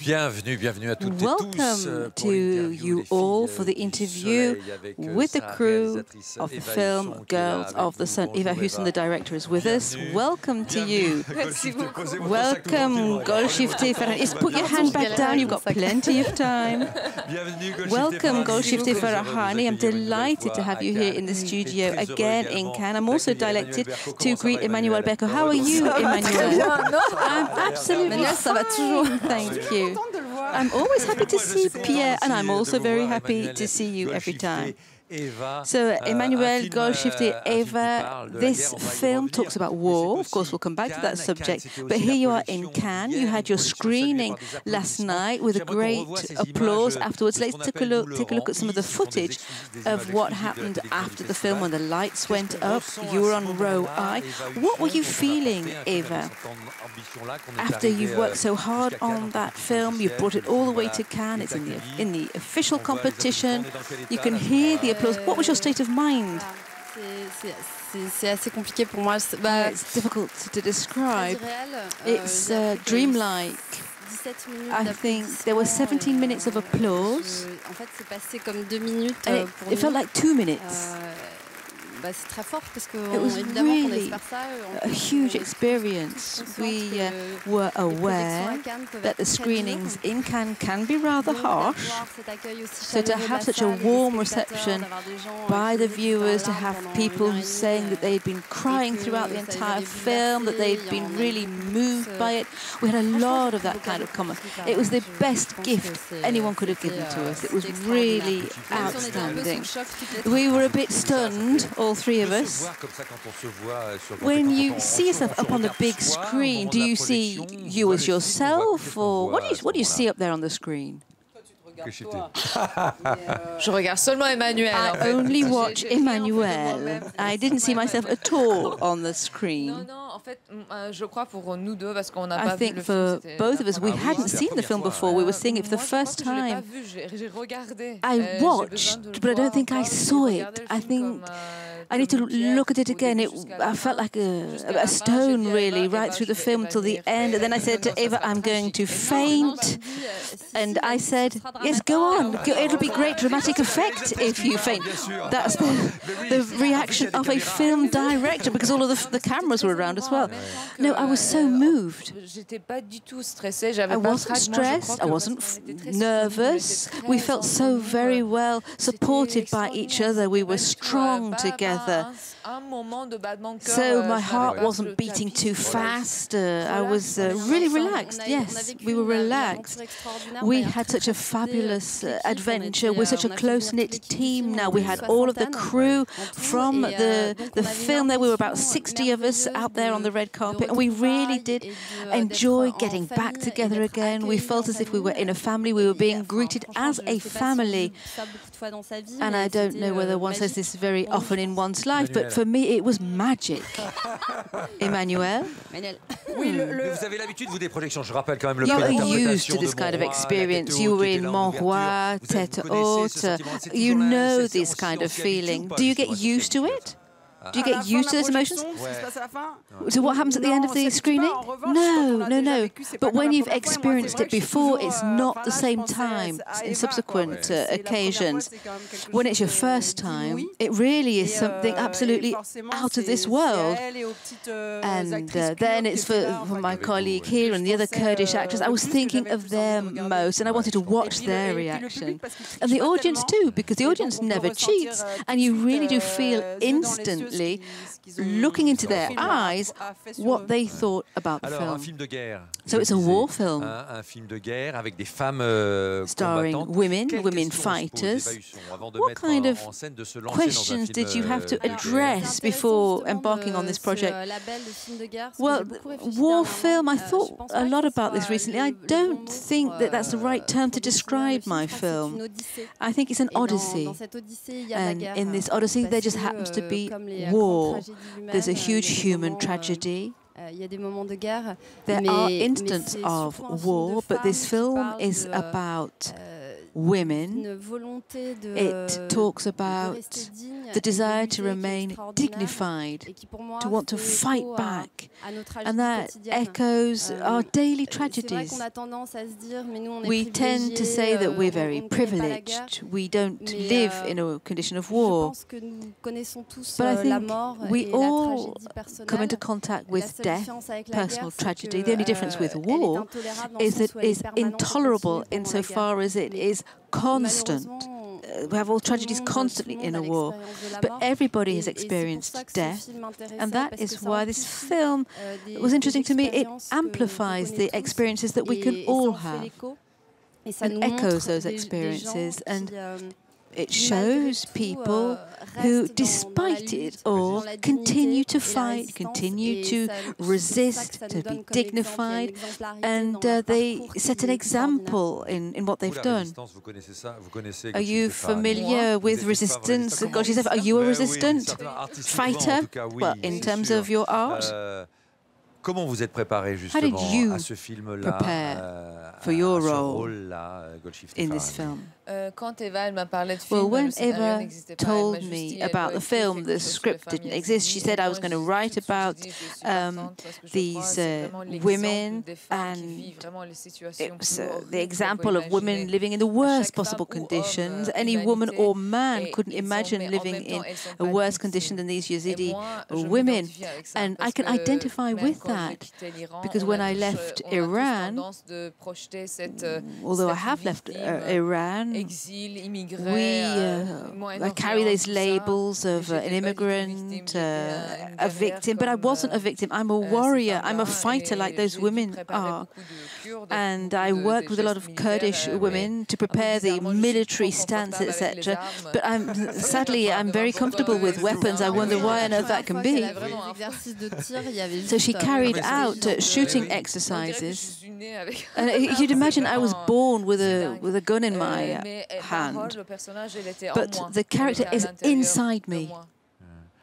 Bienvenue à toutes et tous. Welcome to you all for the interview with the crew of the film Girls of the Sun. Eva Husson, the director, is with us. Welcome to you. Welcome, Golshifteh, Farahani. Put your hand back down, you've got plenty of time. Welcome, Golshifteh, Farahani. I'm delighted to have you here in the studio again in Cannes. I'm also delighted to greet Emmanuelle Bercot. How are you, Emmanuelle? I'm absolutely fine, thank you. I'm always happy to see Pierre, and I'm also very happy to see you every time. So, Emmanuelle, Golshifteh, Eva, this film talks about war. Of course, we'll come back to that subject. But here you are in Cannes. You had your screening last night with a great applause afterwards. Let's take a look at some of the footage of what happened after the film when the lights went up. You were on row I. What were you feeling, Eva, after you've worked so hard on that film? You've brought it all the way to Cannes. It's in the official competition. You can hear the applause. What was your state of mind? C'est assez compliqué pour moi. It's difficult to describe. It's dreamlike. I think there were 17 minutes of applause. En fait, c'est passé comme 2 minutes. It felt like 2 minutes. C'est très fort parce que it was really a huge experience. We were aware that the screenings in Cannes can be rather harsh. So to have such a warm reception by the viewers, to have people saying that they'd been crying throughout the entire film, that they'd been really moved by it, we had a lot of that kind of comment. It was the best gift anyone could have given to us. It was really outstanding. We were a bit stunned, all three of us. When you see yourself up on the big screen, do you see you as yourself, or what do you see up there on the screen? Je regarde seulement Emmanuelle. I only watch Emmanuelle. I didn't see myself at all on the screen. En fait, je crois pour nous deux parce qu'on n'a pas vu le film. I think for both of us, we hadn't seen the film before. We were seeing it for the first time. I watched, but I don't think I saw it. I think I need to look at it again. I felt like a stone, really, right through the film till the end. And then I said to Eva, I'm going to faint. And I said, yes, go on. It'll be great dramatic effect if you faint. That's the reaction of a film director, because all of the cameras were around as well. No, I was so moved. I wasn't stressed. I wasn't nervous. We felt so very well supported by each other. We were strong together. So my heart wasn't beating too fast. I was really relaxed. Yes, we were relaxed. We had such a fabulous adventure. We're such a close-knit team now. We had all of the crew from the film there. We were about 60 of us out there on the red carpet, and we really did enjoy getting back together again. We felt as if we were in a family. We were being greeted as a family. And I don't know whether one says this very often in one's life, but for me it was magic. Emmanuelle? Vous avez l'habitude, vous, des projections. Je rappelle quand même le You are used to this kind of experience. You were in Montroy, Tête Haute. You know this kind of feeling. Do you get used to it? Do you get used to those emotions? So what happens at the end of the screening? No. But when you've experienced it before, it's not the same time in subsequent occasions. When it's your first time, it really is something absolutely out of this world. And then it's for my colleague here and the other Kurdish actors. I was thinking of them most, and I wanted to watch their reaction. And the audience too, because the audience never cheats, and you really do feel instantly, looking into their eyes, what they thought about the film. So it's a war film. Starring women fighters. What kind of questions did you have to address before embarking on this project? Well, war film, I thought a lot about this recently. I don't think that that's the right term to describe my film. I think it's an odyssey. And in this odyssey, there just happens to be war. There's a huge human tragedy. There are instances of war, but this film is about women. It talks about the desire to remain dignified, to want to fight back, and that echoes our daily tragedies. We tend to say that we're very privileged, we don't live in a condition of war, but I think we all come into contact with death, personal tragedy. The only difference with war is that it is intolerable insofar as it is constant. We have all tragedies constantly in a war, but everybody has experienced death, and that is why this film was interesting to me. It amplifies the experiences that we can all have and echoes those experiences, and it shows people who, despite it all, continue to fight, continue to resist, to be dignified, and they set an example in what they've done. Are you familiar with resistance? Golshifteh, are you a resistant fighter? Well, in terms of your art? Comment vous êtes préparé justement à ce film-là, for your role Golshifteh, in this film? Quand Eva elle m'a parlé de film, well, when Eva told me about the film, the script didn't exist. She said I was going to write about these women, and it was the example of women living in the worst possible conditions. Any woman or man couldn't imagine living in a worse condition than these Yazidi women, and I can identify with that, because when I left Iran, although I have left Iran, I carry these labels of an immigrant, a victim, but I wasn't a victim. I'm a warrior. I'm a fighter like those women are. And I worked with a lot of Kurdish women to prepare the military stance, etc. But sadly, I'm very comfortable with weapons. I wonder why on earth that can be. So she carried out shooting exercises. And you'd imagine I was born with a gun in my hand, but the character is inside me.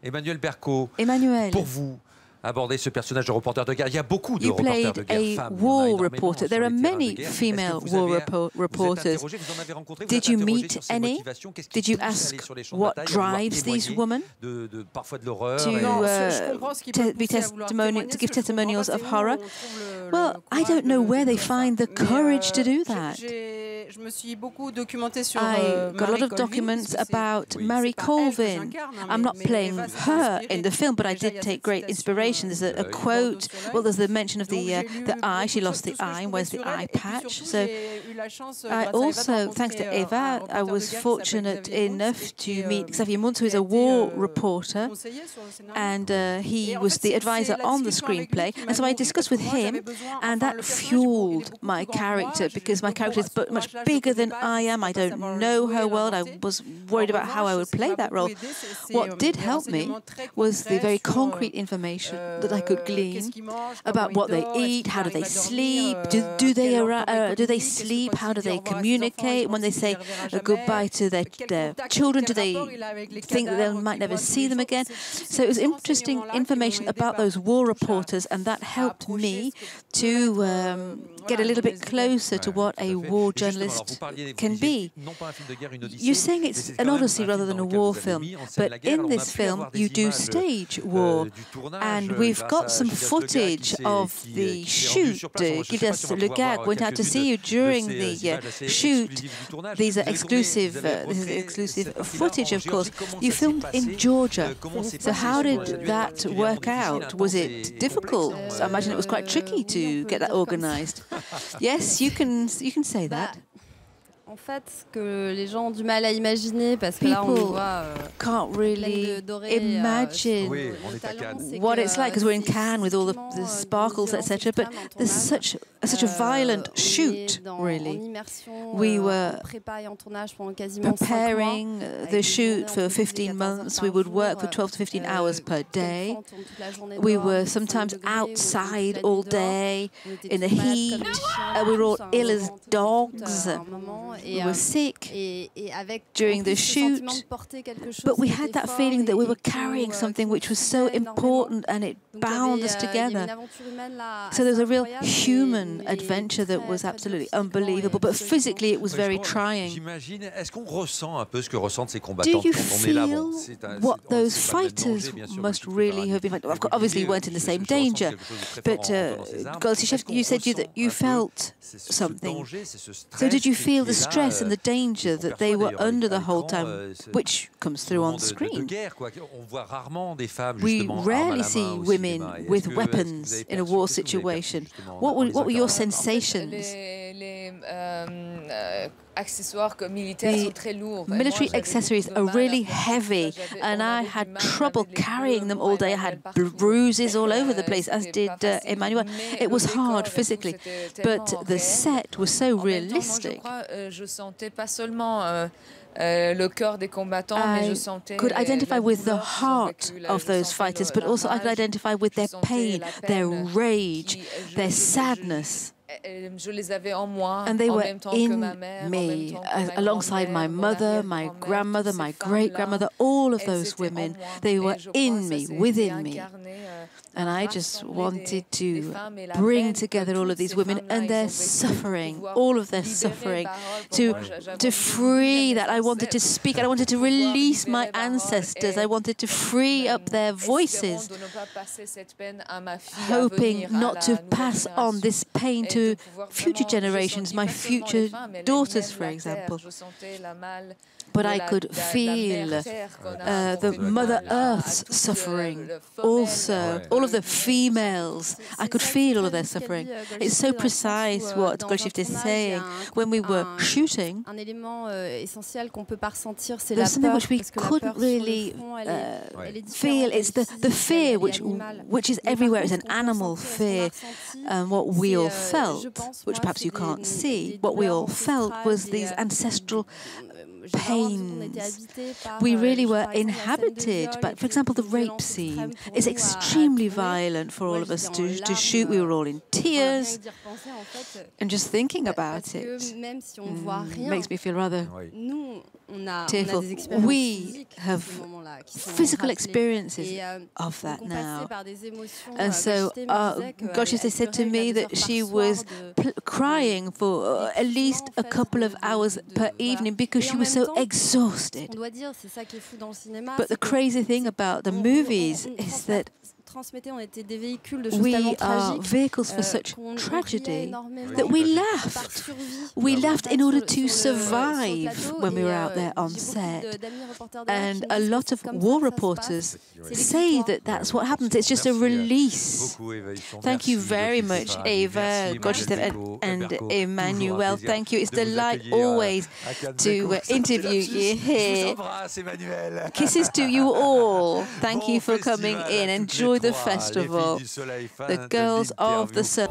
Emmanuelle Bercot, Emmanuelle, pour vous, aborder ce personnage de reporter de guerre. Il y a beaucoup de reporters de guerre femmes. You played a war reporter. There are many female war reporters. Did you meet any? Did you ask what drives these women to give testimonials of horror? Well, I don't know where they find the courage to do that. I got a lot of documents about Marie Colvin. I'm not playing her in the film, but I did take great inspiration. There's a quote. Well, there's the mention of the eye. She lost the eye. Where's the eye patch? So I also, thanks to Eva, I was fortunate enough to meet Xavier Muntz, who is a war reporter, and he was the advisor on the screenplay. And so I discussed with him, and that fueled my character, because my character is much bigger than I am. I don't know her well. I was worried about how I would play that role. What did help me was the very concrete information that I could glean about what they eat, how do they sleep, do they sleep, how do they communicate, when they say goodbye to their children, do they think that they might never see them again? So it was interesting information about those war reporters, and that helped me to get a little bit closer to what a war journalist can be. You're saying it's an odyssey rather than a war film, but in this film you do stage war, and we've got some footage of the shoot. Gildas Legag went out to see you during the shoot. These are exclusive. This is exclusive footage, of course. You filmed in Georgia. So how did that work out? Was it difficult? I imagine it was quite tricky to get that organized. Yes, you can say that. En fait, ce que les gens ont du mal à imaginer, parce que là on voit can't really imagine what it's like, because we're in Cannes with all the sparkles, etc. But there's such a violent shoot, really. We were preparing the shoot for 15 months. We would work for 12 to 15 hours per day. We were sometimes outside all day in the heat. We were all ill as dogs. we were sick during the shoot, but we had that feeling that we were carrying something which was so important and it bound us together. So there's a real human adventure that was absolutely unbelievable, but physically it was very trying. Do you feel what those fighters must really have been like? Obviously you weren't in the same danger, but Golshifteh, you said that you felt something. So did you feel the stress and the danger that they were under the whole time, which comes through on screen? We rarely see women with weapons in a war situation. What were your sensations? The military accessories are really heavy, and I had trouble carrying them all day. I had bruises all over the place, as did Emmanuelle. It was hard physically, but the set was so realistic. I could identify with the heart of those fighters, but also I could identify with their pain, their rage, their sadness. And they were in me, alongside my mother, my grandmother, my great-grandmother, all of those women. They were in me, within me. And I just wanted to bring together all of these women and their suffering, all of their suffering, to free that. I wanted to speak, I wanted to release my ancestors, I wanted to free up their voices, hoping not to pass on this pain to future generations, my future daughters, for example. But I could feel the Mother Earth's suffering also, all of the females. I could feel all of their suffering. It's so precise what Golshifteh is saying. When we were shooting, there's something which we couldn't really feel. It's the fear which is everywhere. It's an animal fear. What we all felt, which perhaps you can't see, what we all felt was these ancestral pains. We really were inhabited, but for example the rape scene is extremely violent for all of us to shoot. We were all in tears, and just thinking about it makes me feel rather tearful. We have physical experiences of that now. And so Golshifteh said to me that she was crying for at least a couple of hours per evening because she was so exhausted. But the crazy thing about the movies is that we are vehicles for such tragedy that we laughed. We laughed in order to survive when we were out there on set. And a lot of war reporters say that that's what happens. It's just a release. Thank you very much, Eva, Golshifteh, and Emmanuelle. Thank you. It's a delight always to interview you here. Kisses to you all. Thank you for coming in. Enjoy the festival, the girls of the sun.